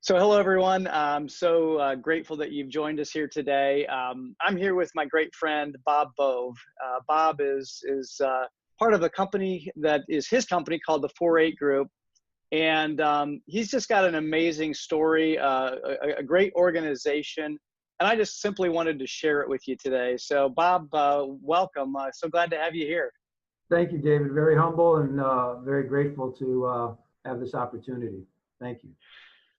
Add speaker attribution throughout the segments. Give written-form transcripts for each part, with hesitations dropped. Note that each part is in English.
Speaker 1: So hello, everyone. I'm so grateful that you've joined us here today. I'm here with my great friend, Bob Bove. Bob is part of a company that is his company called the 4-8 Group. And he's just got an amazing story, a great organization. And I just simply wanted to share it with you today. So Bob, welcome. So glad to have you here.
Speaker 2: Thank you, David. Very humble and very grateful to have this opportunity. Thank you.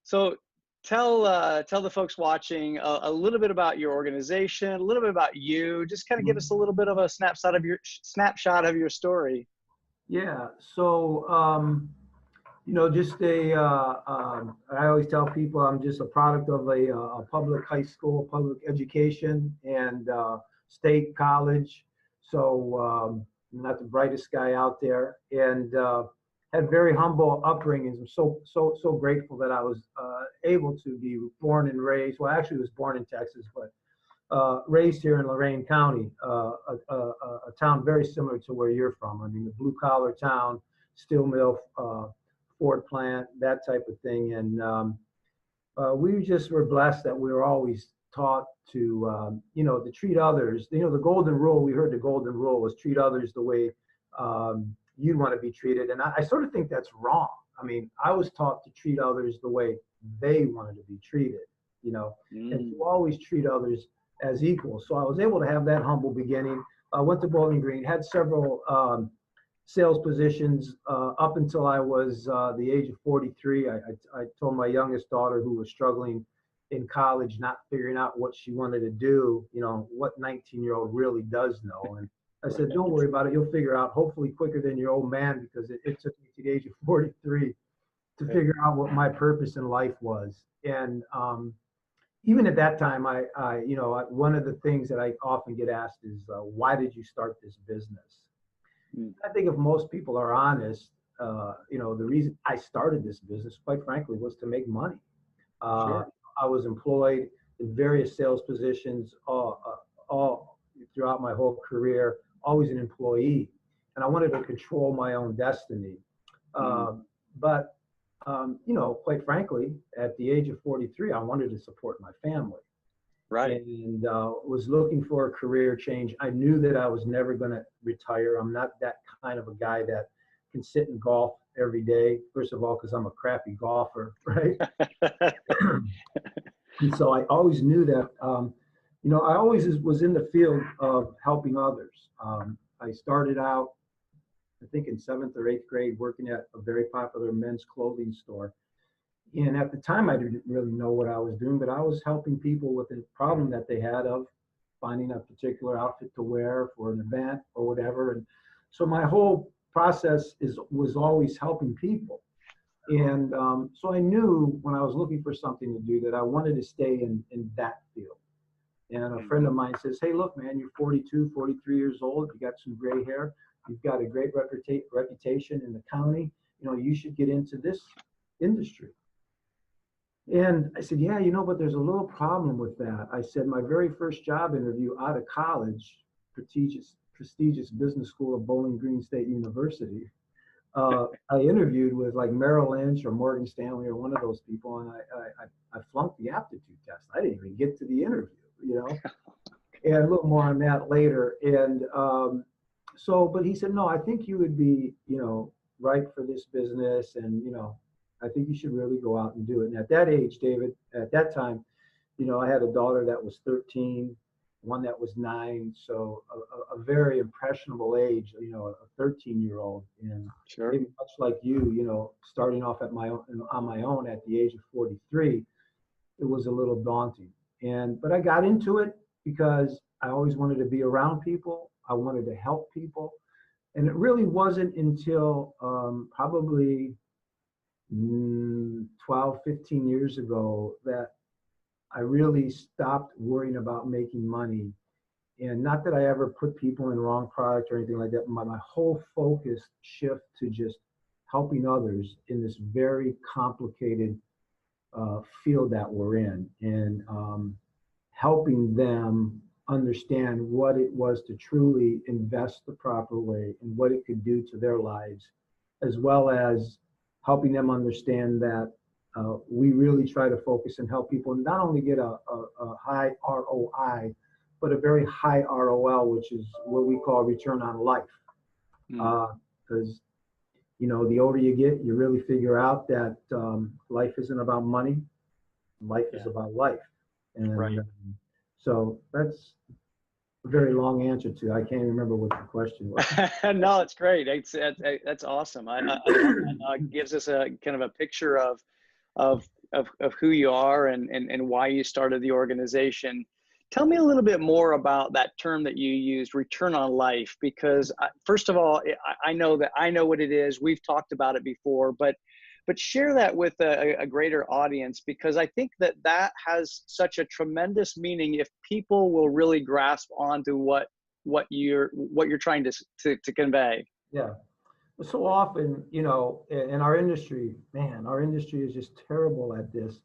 Speaker 1: So tell the folks watching a little bit about your organization, a little bit about you. Just kind of give us a little bit of a snapshot of your story.
Speaker 2: Yeah. So just I always tell people I'm just a product of a public high school, public education, and state college. So I'm not the brightest guy out there, and had very humble upbringings. I'm so grateful that I was able to be born and raised. Well, actually, I was born in Texas, but raised here in Lorain County, a town very similar to where you're from. I mean, a blue collar town, steel mill, Ford plant, that type of thing. And we just were blessed that we were always taught to, to treat others. The golden rule, we heard the golden rule was treat others the way you'd want to be treated. And I sort of think that's wrong. I mean, I was taught to treat others the way they wanted to be treated, and to always treat others as equal. So I was able to have that humble beginning. I went to Bowling Green, had several sales positions up until I was the age of 43. I told my youngest daughter, who was struggling in college, not figuring out what she wanted to do, what 19-year-old really does know. And I said, don't worry about it. You'll figure out hopefully quicker than your old man, because it took me to the age of 43 to figure out what my purpose in life was. And even at that time, one of the things that I often get asked is, why did you start this business? I think if most people are honest, the reason I started this business, quite frankly, was to make money.
Speaker 1: Sure.
Speaker 2: I was employed in various sales positions all throughout my whole career, always an employee, and I wanted to control my own destiny. But quite frankly, at the age of 43, I wanted to support my family.
Speaker 1: Right.
Speaker 2: And was looking for a career change. I knew that I was never going to retire. I'm not that kind of a guy that can sit and golf every day. First of all, because I'm a crappy golfer, right? And so I always knew that, I always was in the field of helping others. I started out, I think in 7th or 8th grade, working at a very popular men's clothing store. And at the time, I didn't really know what I was doing, but I was helping people with a problem that they had of finding a particular outfit to wear for an event or whatever. And so my whole process was always helping people. And so I knew when I was looking for something to do that I wanted to stay in that field. And a friend of mine says, hey, look, man, you're 42, 43 years old. You got some gray hair. You've got a great reputation in the county. You should get into this industry. And I said, yeah, but there's a little problem with that. I said, my very first job interview out of college, prestigious business school of Bowling Green State University, I interviewed with like Merrill Lynch or Morgan Stanley or one of those people, and I flunked the aptitude test. I didn't even get to the interview, and a little more on that later. And but he said, no, I think you would be, right for this business, and, I think you should really go out and do it. And at that age, David, at that time, I had a daughter that was 13, one that was 9. So a very impressionable age, a 13-year-old. And
Speaker 1: sure.
Speaker 2: Maybe much like you, starting off on my own at the age of 43, it was a little daunting. But I got into it because I always wanted to be around people. I wanted to help people. And it really wasn't until probably 12, 15 years ago that I really stopped worrying about making money. And not that I ever put people in wrong product or anything like that. My whole focus shift to just helping others in this very complicated field that we're in, and helping them understand what it was to truly invest the proper way and what it could do to their lives, as well as helping them understand that we really try to focus and help people not only get a high ROI, but a very high ROL, which is what we call return on life. Because the older you get, you really figure out that life isn't about money. Life is about life. And
Speaker 1: Right.
Speaker 2: So that's a very long answer to. I can't remember what the question was.
Speaker 1: No, it's great. That's awesome. I love that. It gives us a kind of a picture of who you are and why you started the organization. Tell me a little bit more about that term that you used, return on life, because first of all, I know that I know what it is. We've talked about it before, but share that with a greater audience, because I think that has such a tremendous meaning if people will really grasp onto what you're trying to convey.
Speaker 2: Yeah. So often, in our industry, man, our industry is just terrible at this.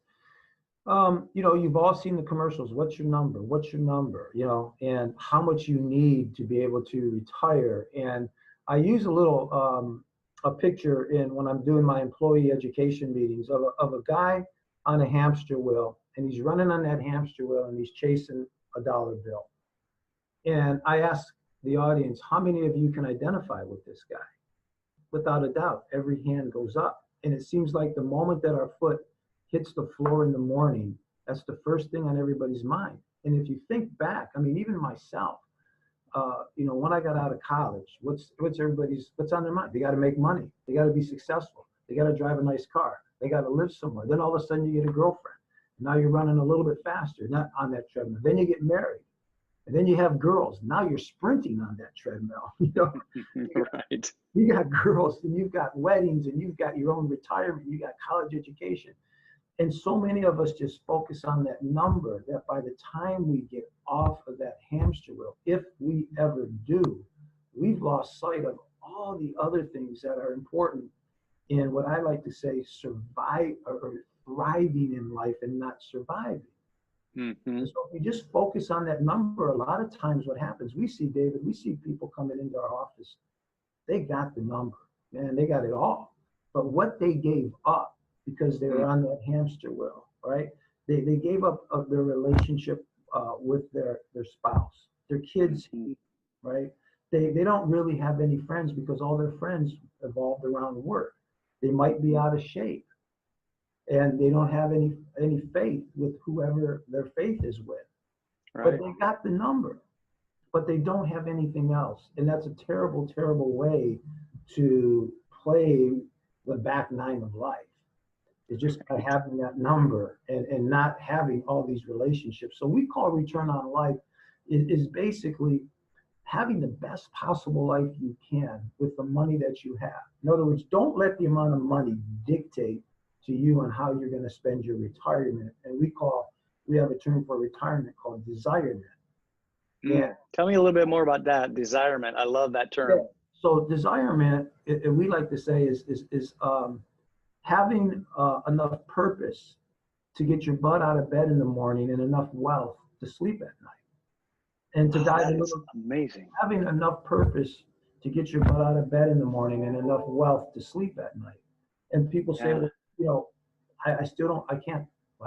Speaker 2: You've all seen the commercials. What's your number? What's your number? And how much you need to be able to retire. And I use a picture in when I'm doing my employee education meetings of a guy on a hamster wheel, and he's running on that hamster wheel and he's chasing a dollar bill. And I ask the audience, how many of you can identify with this guy? Without a doubt, every hand goes up. And it seems like the moment that our foot hits the floor in the morning, that's the first thing on everybody's mind. And if you think back, I mean, even myself, when I got out of college, what's on their mind? They got to make money. They got to be successful. They got to drive a nice car. They got to live somewhere. Then all of a sudden you get a girlfriend. Now you're running a little bit faster, not on that treadmill. Then you get married. And then you have girls. Now you're sprinting on that treadmill.
Speaker 1: Right.
Speaker 2: You got girls, and you've got weddings, and you've got your own retirement, you got college education. And so many of us just focus on that number that by the time we get off of that hamster wheel, if we ever do, we've lost sight of all the other things that are important in what I like to say survive or thriving in life and not surviving.
Speaker 1: Mm-hmm.
Speaker 2: So if we just focus on that number, a lot of times what happens, we see people coming into our office, they got the number, man, they got it all. But what they gave up because they were on that hamster wheel, right? They gave up of their relationship with their spouse, their kids, right? They don't really have any friends because all their friends evolved around work. They might be out of shape. And they don't have any faith with whoever their faith is with. Right. But they got the number, but they don't have anything else. And that's a terrible, terrible way to play the back nine of life. It's just by having that number and not having all these relationships. So we call return on life is basically having the best possible life you can with the money that you have. In other words, don't let the amount of money dictate to you on how you're going to spend your retirement. And we have a term for retirement called desirement.
Speaker 1: Yeah. Tell me a little bit more about that, desirement. I love that term.
Speaker 2: Yeah. So desirement, we like to say is having enough purpose to get your butt out of bed in the morning and enough wealth to sleep at night. And to dive a little,
Speaker 1: amazing.
Speaker 2: Having enough purpose to get your butt out of bed in the morning and enough wealth to sleep at night. And people say, well, I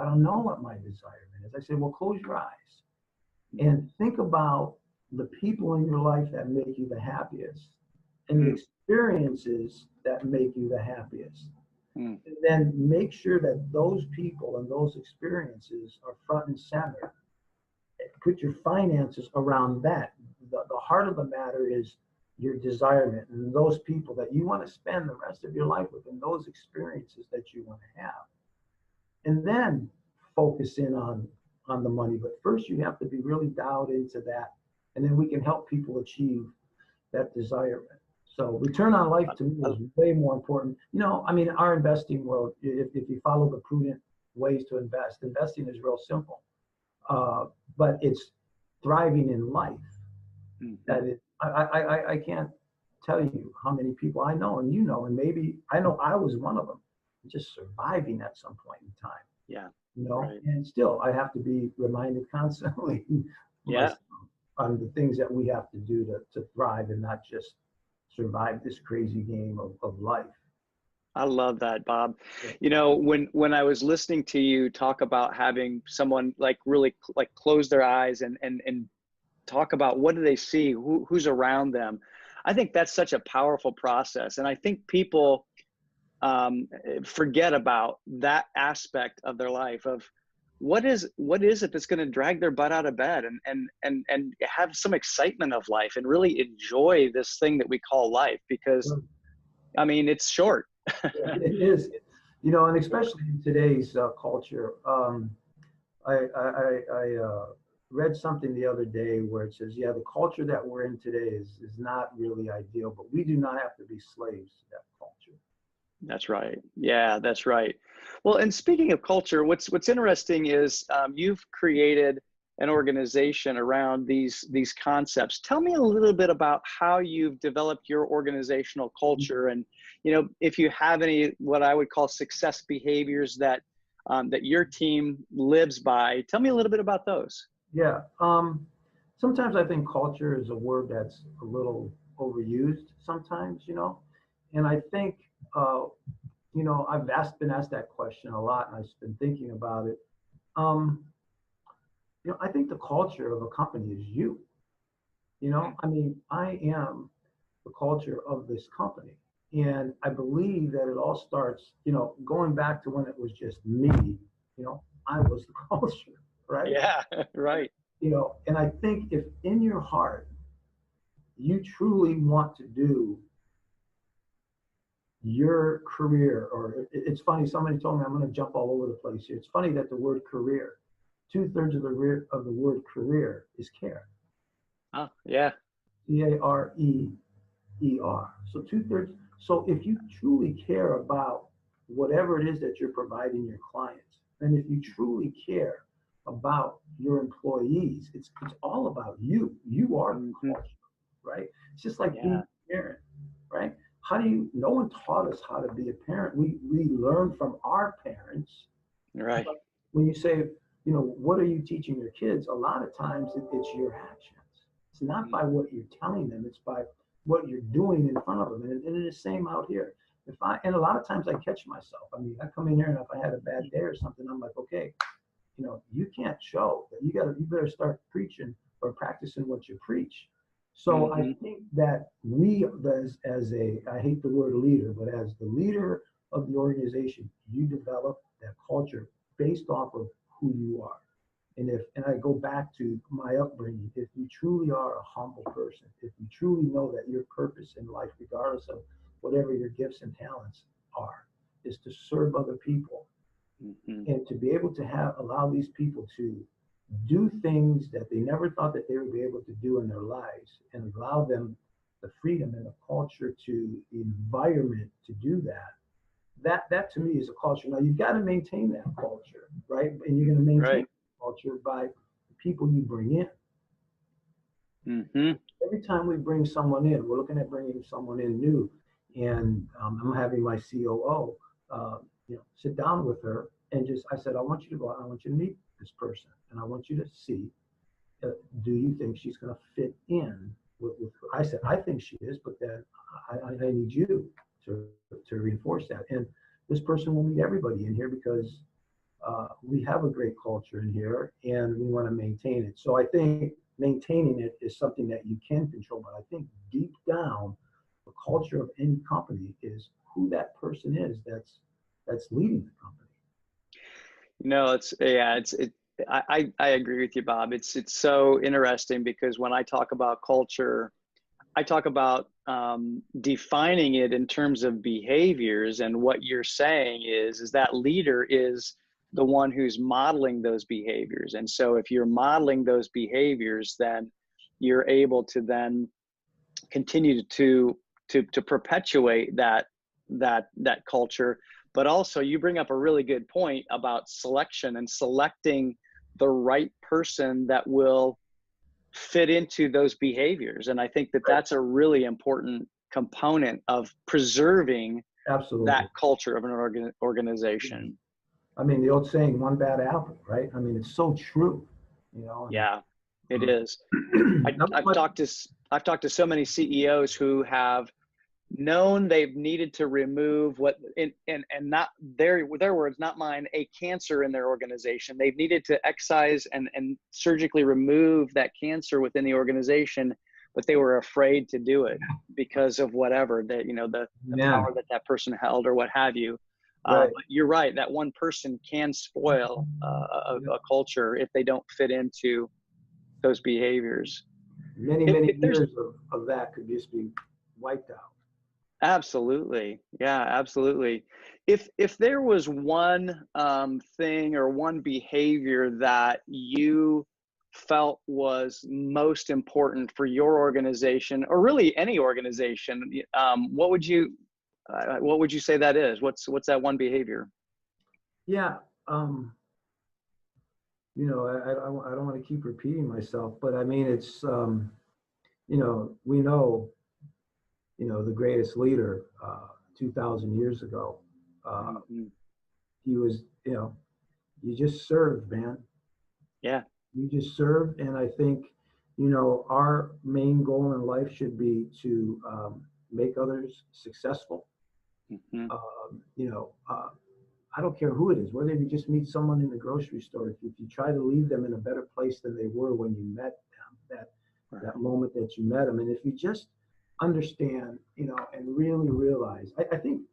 Speaker 2: don't know what my desirement is. I say, well, close your eyes and think about the people in your life that make you the happiest and the experiences that make you the happiest. And then make sure that those people and those experiences are front and center. Put your finances around that. The heart of the matter is your desirement and those people that you want to spend the rest of your life with and those experiences that you want to have. And then focus in on the money. But first you have to be really dialed into that. And then we can help people achieve that desirement. So return on life to me is way more important. Our investing world, if you follow the prudent ways to invest, investing is real simple. But it's thriving in life. That is, I can't tell you how many people I know and and maybe I know I was one of them, just surviving at some point in time.
Speaker 1: Yeah.
Speaker 2: Right. And still I have to be reminded constantly on the things that we have to do to thrive and not just survive this crazy game of life.
Speaker 1: I love that, Bob.
Speaker 2: Yeah.
Speaker 1: You know, when I was listening to you talk about having someone like really like close their eyes and talk about what do they see, who's around them, I think that's such a powerful process. And I think people forget about that aspect of their life of what is it that's going to drag their butt out of bed and have some excitement of life and really enjoy this thing that we call life, because I mean it's short.
Speaker 2: Yeah, it is, and especially in today's culture. I read something the other day where it says, yeah, the culture that we're in today is not really ideal, but we do not have to be slaves to that culture.
Speaker 1: That's right. Yeah, that's right. Well, and speaking of culture, what's interesting is you've created an organization around these concepts. Tell me a little bit about how you've developed your organizational culture, and if you have any what I would call success behaviors that that your team lives by. Tell me a little bit about those.
Speaker 2: Yeah. Sometimes I think culture is a word that's a little overused sometimes, and I think, been asked that question a lot, and I've been thinking about it. Um, I think the culture of a company is you. I mean, I am the culture of this company. And I believe that it all starts, going back to when it was just me, I was the culture, right?
Speaker 1: Yeah, right.
Speaker 2: And I think if in your heart you truly want to do your career, or it's funny, somebody told me, I'm going to jump all over the place here. It's funny that the word career, 2/3 of the word career is care.
Speaker 1: Oh, yeah.
Speaker 2: CAREER. So 2/3. So if you truly care about whatever it is that you're providing your clients, and if you truly care about your employees, it's all about you. You are the culture, right? It's just like being a parent, right? No one taught us how to be a parent. We learned from our parents.
Speaker 1: Right.
Speaker 2: But when you say, what are you teaching your kids? A lot of times it's your actions. It's not by what you're telling them, it's by what you're doing in front of them. And it is the same out here. And a lot of times I catch myself. I mean, I come in here and if I had a bad day or something, I'm like, okay, you can't show that. You better start preaching or practicing what you preach. So I think that we, I hate the word leader, but as the leader of the organization, you develop that culture based off of who you are. And I go back to my upbringing, if you truly are a humble person, if you truly know that your purpose in life, regardless of whatever your gifts and talents are, is to serve other people, and to be able to allow these people to do things that they never thought that they would be able to do in their lives, and allow them the freedom and the culture to the environment to do that to me is a culture. Now you've got to maintain that culture, right? And you're going to maintain culture by the people you bring in. Every time we bring someone in, we're looking at bringing someone in new, and I'm having my COO, sit down with her and I said, I want you to go out, I want you to meet this person, and I want you to see, do you think she's going to fit in with I said, I think she is, but then I need you to reinforce that. And this person will meet everybody in here because we have a great culture in here and we want to maintain it. So I think maintaining it is something that you can control, but I think deep down, the culture of any company is who that person is that's leading the company.
Speaker 1: I agree with you, Bob. It's so interesting because when I talk about culture, I talk about defining it in terms of behaviors, and what you're saying is that leader is the one who's modeling those behaviors. And so if you're modeling those behaviors, then you're able to then continue to perpetuate that culture. But also you bring up a really good point about selection and selecting the right person that will fit into those behaviors. And I think that that's a really important component of preserving that culture of an organization.
Speaker 2: I mean, the old saying, one bad apple, right? I mean, it's so true,
Speaker 1: Yeah, it is. I've talked to so many CEOs who have known they've needed to remove what, and not their words, not mine, a cancer in their organization. They've needed to excise and surgically remove that cancer within the organization, but they were afraid to do it because of whatever that, the power that that person held or what have you.
Speaker 2: Right.
Speaker 1: But you're right, that one person can spoil a culture if they don't fit into those behaviors.
Speaker 2: Many
Speaker 1: If there's
Speaker 2: years of that could just be wiped out.
Speaker 1: Absolutely. Yeah, absolutely. If there was one thing or one behavior that you felt was most important for your organization, or really any organization, what would you say that is? What's that one behavior?
Speaker 2: Yeah. I don't want to keep repeating myself, but I mean, it's, we know, the greatest leader 2,000 years ago,
Speaker 1: Mhm.
Speaker 2: he was, you just served, man.
Speaker 1: Yeah.
Speaker 2: You just served. And I think, our main goal in life should be to make others successful.
Speaker 1: Mhm.
Speaker 2: I don't care who it is, whether you just meet someone in the grocery store, if you try to leave them in a better place than they were when you met them, that moment that you met them. And if you just understand, and really realize, I think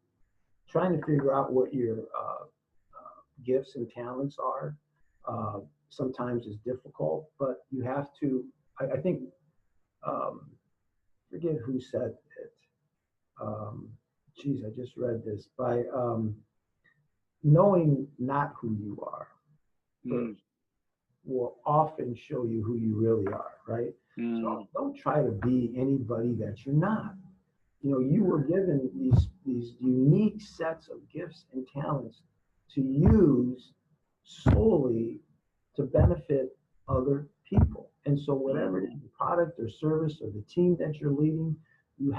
Speaker 2: trying to figure out what your gifts and talents are sometimes is difficult, but you have to, I think, forget who said it. Geez, I just read this by knowing not who you are
Speaker 1: Mm.
Speaker 2: first will often show you who you really are, right? So
Speaker 1: Mm.
Speaker 2: don't try to be anybody that you're not. You were given these unique sets of gifts and talents to use solely to benefit other people. And so whatever it is,
Speaker 1: Mm.
Speaker 2: the product or service or the team that you're leading, you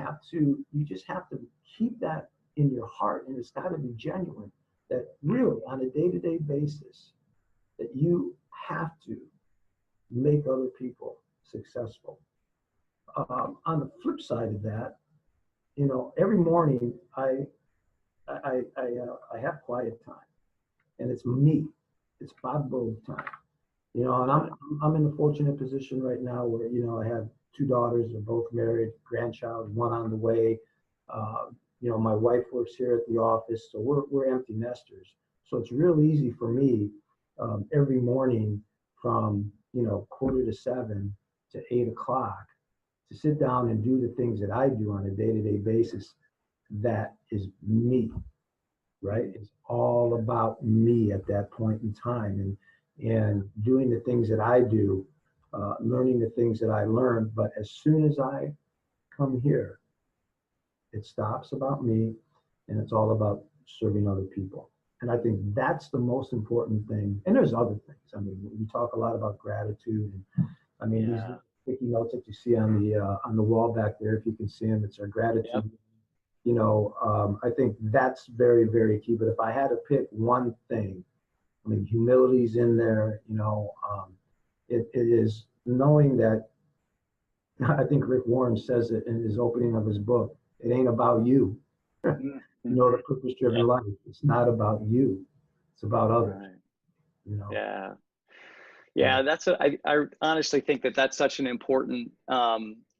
Speaker 2: just have to keep that in your heart, and it's got to be genuine, that really on a day-to-day basis that you have to make other people successful. On the flip side of that, every morning I have quiet time, and it's me. It's Bob Bove time. And I'm in a fortunate position right now where I have two daughters. They're both married, grandchild, one on the way. My wife works here at the office, so we're empty nesters. So it's real easy for me every morning from 6:45 to 8 o'clock to sit down and do the things that I do on a day-to-day basis. That is me, right? It's all about me at that point in time, and doing the things that I do, learning the things that I learned. But as soon as I come here, it stops about me, and it's all about serving other people. And I think that's the most important thing. And there's other things. I mean, we talk a lot about gratitude, and I mean, these
Speaker 1: Yeah.
Speaker 2: sticky notes that you see on the wall back there, if you can see them, it's our
Speaker 1: Yep.
Speaker 2: gratitude. I think that's very, very key. But if I had to pick one thing, I mean, humility's in there. It is knowing that. I think Rick Warren says it in his opening of his book. It ain't about you.
Speaker 1: Mm-hmm.
Speaker 2: The purpose-driven
Speaker 1: Yep.
Speaker 2: life. It's not about you. It's about others.
Speaker 1: Right.
Speaker 2: You know.
Speaker 1: Yeah.
Speaker 2: Yeah.
Speaker 1: Yeah, I honestly think that that's such an important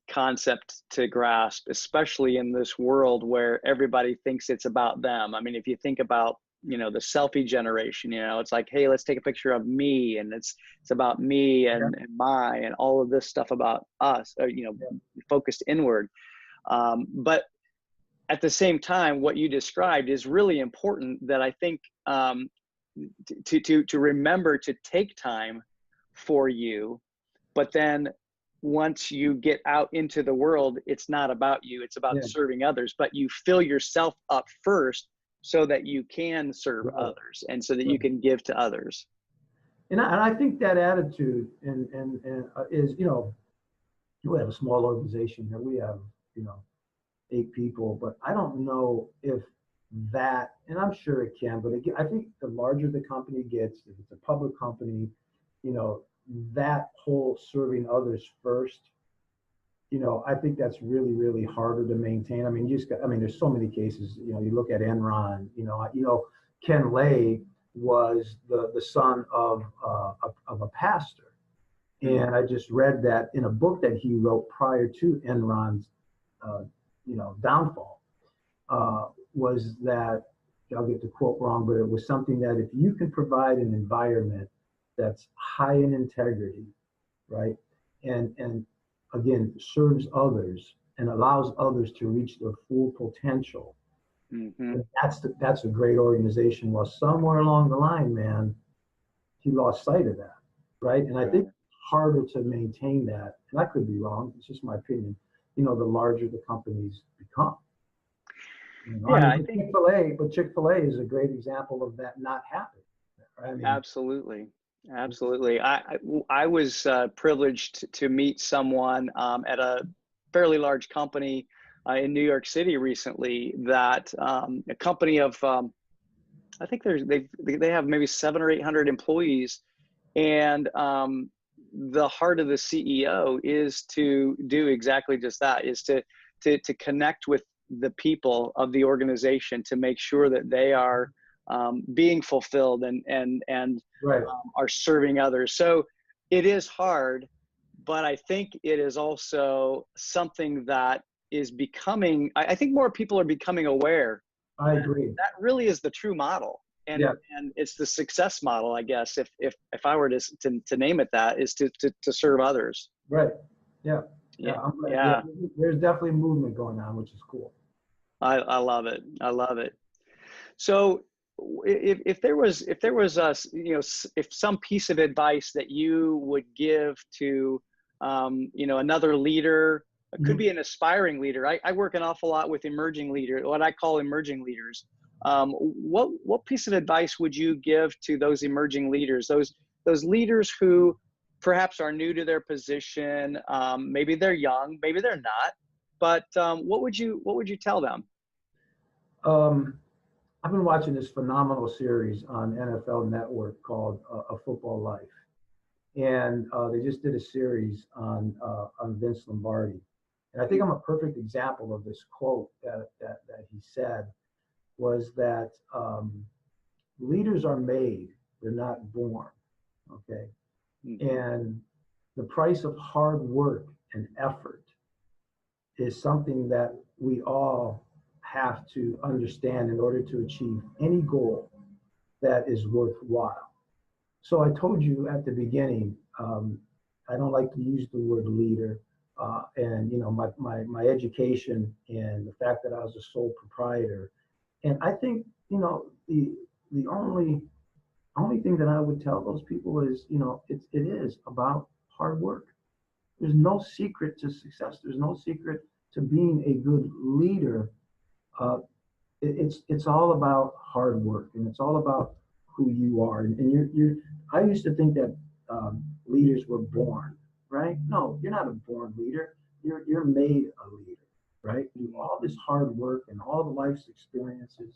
Speaker 1: concept to grasp, especially in this world where everybody thinks it's about them. I mean, if you think about, the selfie generation, it's like, hey, let's take a picture of me, and it's about me and my and all of this stuff about us, focused inward. But at the same time, what you described is really important, that I think to remember to take time for you. But then once you get out into the world, it's not about you, it's about
Speaker 2: Yeah.
Speaker 1: serving others. But you fill yourself up first so that you can serve
Speaker 2: Right.
Speaker 1: others, and so that you can give to others.
Speaker 2: And I think that attitude and is, we have a small organization here. We have 8 people, but I don't know if that, and I'm sure it can, but again, I think the larger the company gets, if it's a public company, that whole serving others first I think that's really, really harder to maintain. I mean, there's so many cases, you look at Enron, Ken Lay was the son of a pastor. And I just read that in a book that he wrote prior to Enron's, downfall, was that, I'll get the quote wrong, but it was something that if you can provide an environment that's high in integrity, right, and again serves others and allows others to reach their full potential, that's a great organization. Well, somewhere along the line, man, he lost sight of that, right? And I think it's harder to maintain that, and I could be wrong, it's just my opinion, the larger the companies become.
Speaker 1: I think
Speaker 2: Chick-fil-A is a great example of that not happening. Right?
Speaker 1: Absolutely. I was privileged to meet someone at a fairly large company in New York City recently, that a company of I think they have maybe 700 or 800 employees, and the heart of the CEO is to do exactly just that, is to connect with the people of the organization to make sure that they are being fulfilled and
Speaker 2: right.
Speaker 1: Are serving others. So it is hard, but I think it is also something that is becoming, I think more people are becoming aware.
Speaker 2: I agree.
Speaker 1: That really is the true model. And it's the success model, I guess, if I were to name it that, is to serve others.
Speaker 2: Right. Yeah. There's definitely movement going on, which is cool.
Speaker 1: I love it. I love it. So if there was if some piece of advice that you would give to another leader, it could be an aspiring leader. I work an awful lot with emerging leaders, what I call emerging leaders. What piece of advice would you give to those emerging leaders, those leaders who perhaps are new to their position? Maybe they're young, maybe they're not, but what would you tell them?
Speaker 2: I've been watching this phenomenal series on NFL Network called A Football Life, and they just did a series on Vince Lombardi, and I think I'm a perfect example of this quote that he said, was that leaders are made, they're not born. Okay. And the price of hard work and effort is something that we all have to understand in order to achieve any goal that is worthwhile. So I told you at the beginning, I don't like to use the word leader, and my education and the fact that I was a sole proprietor. And I think, the only thing that I would tell those people is, it is about hard work. There's no secret to success. There's no secret to being a good leader. It's all about hard work, and it's all about who you are. And I used to think that leaders were born, right? No, you're not a born leader. You're made a leader, right? Through all this hard work and all the life's experiences.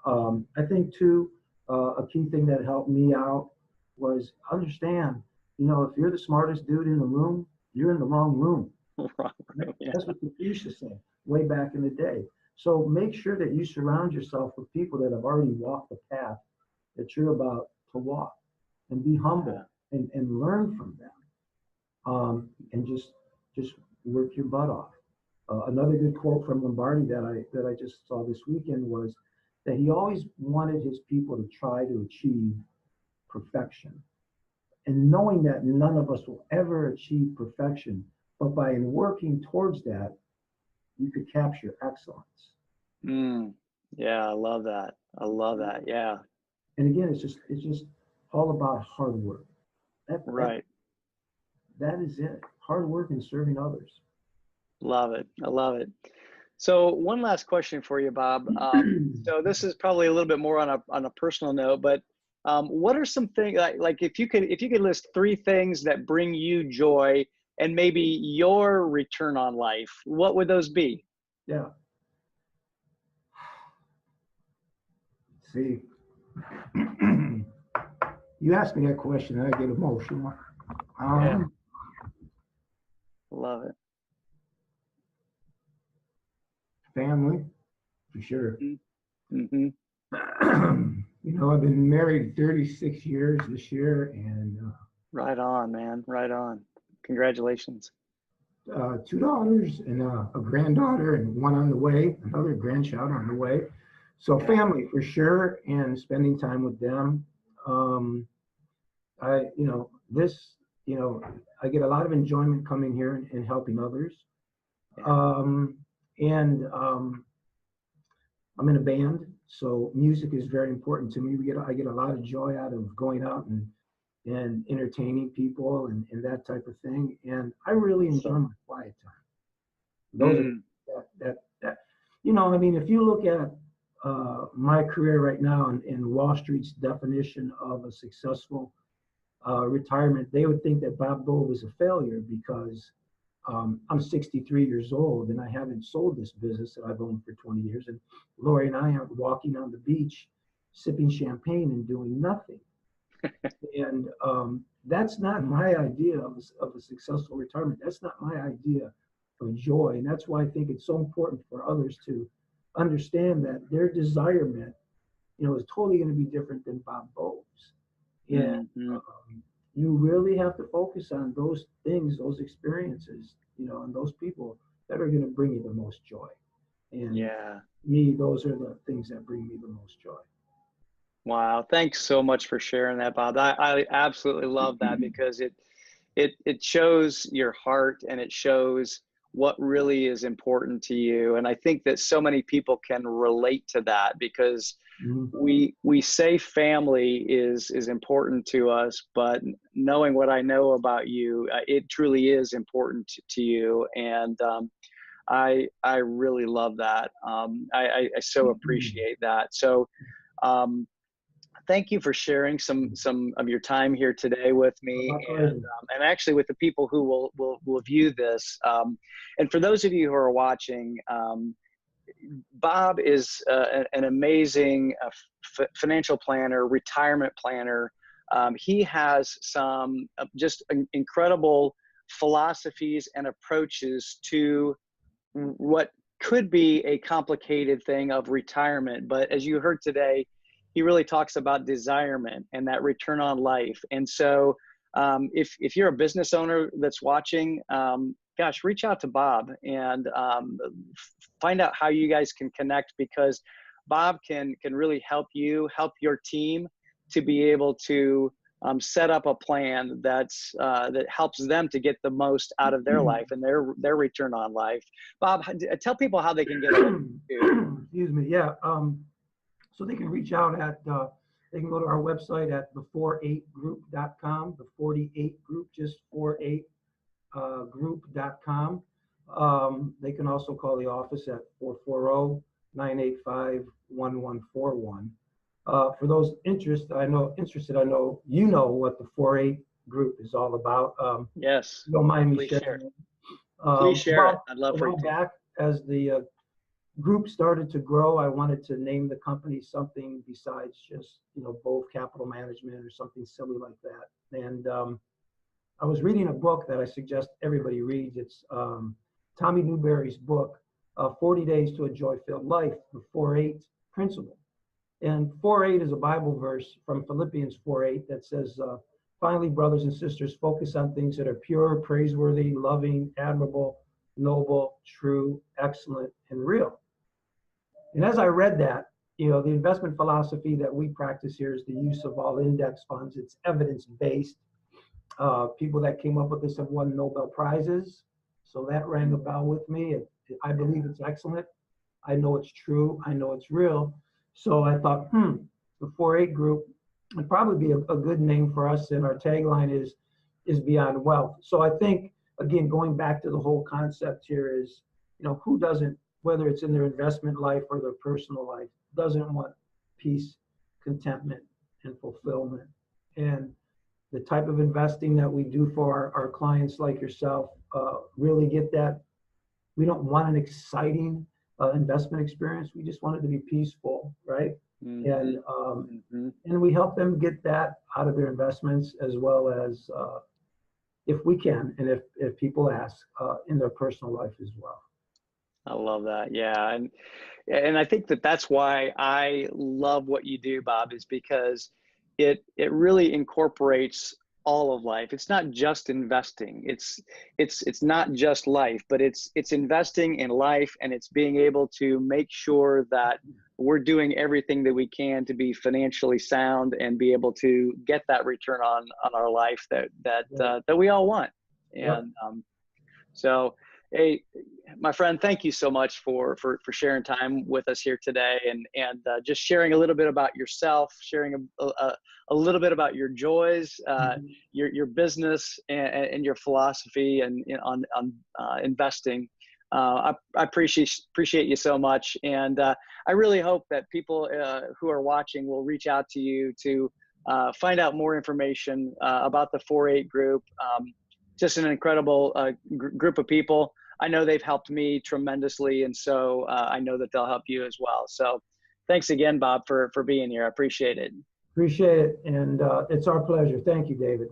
Speaker 2: I think too, a key thing that helped me out was understand, if you're the smartest dude in the room, you're in the wrong room. That's what the used to say way back in the day. So make sure that you surround yourself with people that have already walked the path that you're about to walk, and be humble and learn from them, and just work your butt off. Another good quote from Lombardi that I just saw this weekend was that he always wanted his people to try to achieve perfection, and knowing that none of us will ever achieve perfection, but by working towards that, you could capture excellence.
Speaker 1: Yeah, I love that. I love that. Yeah.
Speaker 2: And again, it's just all about hard work.
Speaker 1: Right.
Speaker 2: That is it. Hard work and serving others.
Speaker 1: Love it. I love it. So one last question for you, Bob. So this is probably a little bit more on a personal note, but what are some things, like if you could list 3 things that bring you joy and maybe your return on life, what would those be?
Speaker 2: Yeah. See, you asked me that question, and I get emotional.
Speaker 1: Yeah. Love it.
Speaker 2: family, for sure.
Speaker 1: Mm-hmm.
Speaker 2: You know, I've been married 36 years this year, and
Speaker 1: Right on, man. Right on. Congratulations.
Speaker 2: 2 daughters and a granddaughter, and one on the way, another grandchild on the way. So
Speaker 1: Yeah.
Speaker 2: family for sure, and spending time with them. Um, you know, you know, I get a lot of enjoyment coming here and helping others.
Speaker 1: Yeah.
Speaker 2: Um, and I'm in a band, so music is very important to me. I get a lot of joy out of going out and entertaining people and that type of thing. And I really enjoy my quiet time. Those are that you know, I mean, if you look at my career right now and Wall Street's definition of a successful retirement, they would think that Bob Dole is a failure because I'm 63 years old and I haven't sold this business that I've owned for 20 years. And Lori and I are walking on the beach, sipping champagne and doing nothing. And that's not my idea of a successful retirement. That's not my idea of joy. And that's why I think it's so important for others to understand that their desirement, you know, is totally going to be different than Bob Bowe's. And
Speaker 1: Mm-hmm.
Speaker 2: You really have to focus on those things, those experiences, you know, and those people that are going to bring you the most joy. And
Speaker 1: Yeah.
Speaker 2: me, those are the things that bring me the most joy.
Speaker 1: Wow. Thanks so much for sharing that, Bob. I absolutely love that because it shows your heart and it shows what really is important to you. And I think that so many people can relate to that because we say family is important to us, but knowing what I know about you, it truly is important to you. And I really love that. I so appreciate that. So thank you for sharing some of your time here today with me, and actually with the people who will view this. And for those of you who are watching, Bob is an amazing financial planner, retirement planner. He has some just incredible philosophies and approaches to what could be a complicated thing of retirement. But as you heard today, he really talks about desirement and that return on life. And so if you're a business owner that's watching, gosh, reach out to Bob and find out how you guys can connect, because Bob can really help you, help your team to be able to set up a plan that's that helps them to get the most out of their life and their return on life. Bob, tell people how they can get a hold of you.
Speaker 2: Excuse me. Yeah. So they can reach out at, they can go to our website at the48group.com, the 48 group, just 48 group.com. They can also call the office at 440-985-1141. For those interested, I know you know what the 48 group is all about.
Speaker 1: Yes.
Speaker 2: Don't mind me
Speaker 1: Please
Speaker 2: sharing.
Speaker 1: Please share it. I'd love for you to.
Speaker 2: Back as the group started to grow, I wanted to name the company something besides just, you know, Bove Capital Management or something silly like that. And I was reading a book that I suggest everybody reads. It's Tommy Newberry's book, 40 Days to a Joy-Filled Life, the 4-8 Principle. And 4-8 is a Bible verse from Philippians 4-8 that says, finally, brothers and sisters, focus on things that are pure, praiseworthy, loving, admirable, noble, true, excellent, and real. And as I read that, you know, the investment philosophy that we practice here is the use of all index funds. It's evidence-based. People that came up with this have won Nobel Prizes. So that rang a bell with me. I believe it's excellent. I know it's true. I know it's real. So I thought, the 4-8 group would probably be a good name for us. And our tagline is beyond wealth. So I think, again, going back to the whole concept here is, you know, who doesn't, whether it's in their investment life or their personal life, doesn't want peace, contentment, and fulfillment. And the type of investing that we do for our clients like yourself really get that. We don't want an exciting investment experience. We just want it to be peaceful, right? Mm-hmm. And we help them get that out of their investments, as well as if we can, and if people ask, in their personal life as well.
Speaker 1: I love that. Yeah. And I think that that's why I love what you do, Bob, is because it really incorporates all of life. It's not just investing. It's not just life, but it's investing in life, and it's being able to make sure that we're doing everything that we can to be financially sound and be able to get that return on our life that we all want.
Speaker 2: Yep.
Speaker 1: And so, hey, my friend, thank you so much for sharing time with us here today, and just sharing a little bit about yourself, sharing a little bit about your joys, your business, and your philosophy and on investing. I appreciate you so much, and I really hope that people who are watching will reach out to you to find out more information about the 4-8 group. Just an incredible group of people. I know they've helped me tremendously, and so I know that they'll help you as well. So thanks again, Bob, for being here. I appreciate it.
Speaker 2: Appreciate it. And it's our pleasure. Thank you, David.